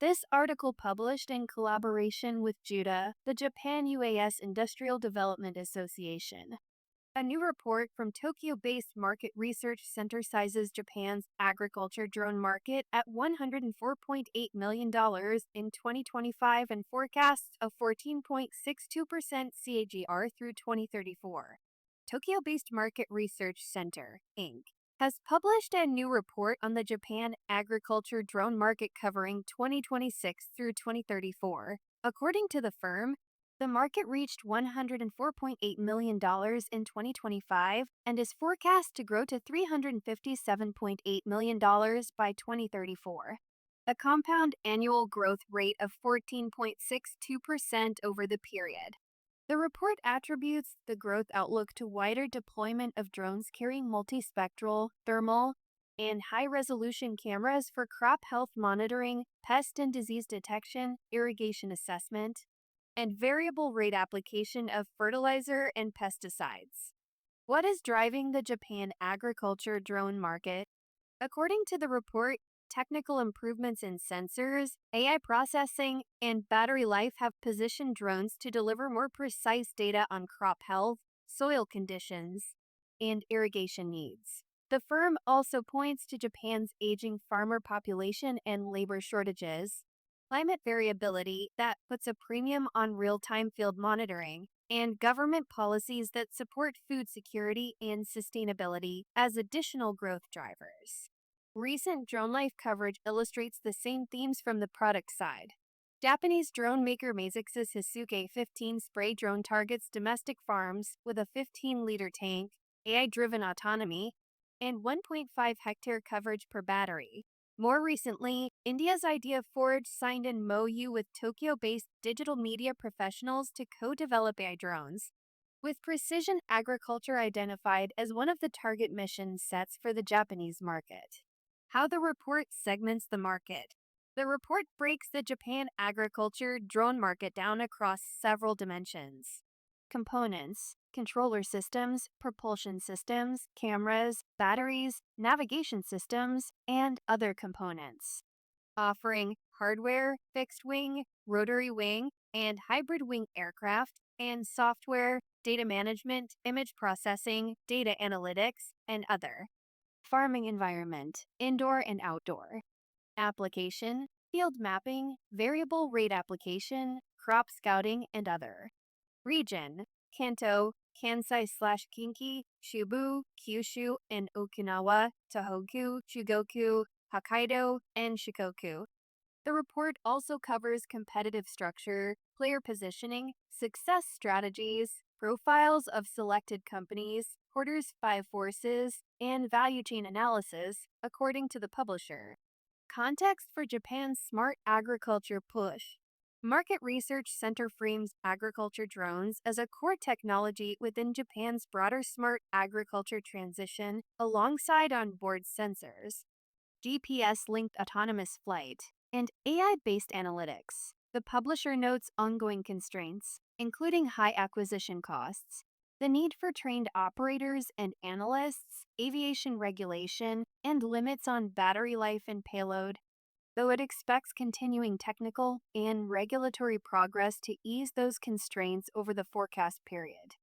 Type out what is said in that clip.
This article published in collaboration with JUIDA, the Japan UAS Industrial Development Association. A new report from Tokyo-based market research center sizes Japan's agriculture drone market at $104.8 million in 2025 and forecasts a 14.62% CAGR through 2034. Tokyo-based Market Research Center, Inc., has published a new report on the Japan agriculture drone market covering 2026 through 2034. According to the firm, the market reached $104.8 million in 2025 and is forecast to grow to $357.8 million by 2034, a compound annual growth rate of 14.62% over the period. The report attributes the growth outlook to wider deployment of drones carrying multispectral, thermal, and high-resolution cameras for crop health monitoring, pest and disease detection, irrigation assessment, and variable rate application of fertilizer and pesticides. What is driving the Japan agriculture drone market? According to the report, technical improvements in sensors, AI processing, and battery life have positioned drones to deliver more precise data on crop health, soil conditions, and irrigation needs. The firm also points to Japan's aging farmer population and labor shortages, climate variability that puts a premium on real-time field monitoring, and government policies that support food security and sustainability as additional growth drivers. Recent drone life coverage illustrates the same themes from the product side. Japanese drone maker Mazix's Hisuke 15 spray drone targets domestic farms with a 15-liter tank, AI-driven autonomy, and 1.5 hectare coverage per battery. More recently, India's Idea Forge signed an MOU with Tokyo-based digital media professionals to co-develop AI drones, with precision agriculture identified as one of the target mission sets for the Japanese market. How the report segments the market. The report breaks the Japan agriculture drone market down across several dimensions: components, controller systems, propulsion systems, cameras, batteries, navigation systems, and other components. Offering hardware, fixed wing, rotary wing, and hybrid wing aircraft, and software, data management, image processing, data analytics, and other. Farming environment, indoor and outdoor. Application, field mapping, variable rate application, crop scouting, and other. Region, Kanto, Kansai/Kinki, Chubu, Kyushu, and Okinawa, Tohoku, Chugoku, Hokkaido, and Shikoku. The report also covers competitive structure, player positioning, success strategies, profiles of selected companies, quarters 5 forces, and value chain analysis, according to the publisher. Context for Japan's smart agriculture push. Market Research Center frames agriculture drones as a core technology within Japan's broader smart agriculture transition alongside onboard sensors, GPS-linked autonomous flight, and AI-based analytics. The publisher notes ongoing constraints, including high acquisition costs, the need for trained operators and analysts, aviation regulation, and limits on battery life and payload, though it expects continuing technical and regulatory progress to ease those constraints over the forecast period.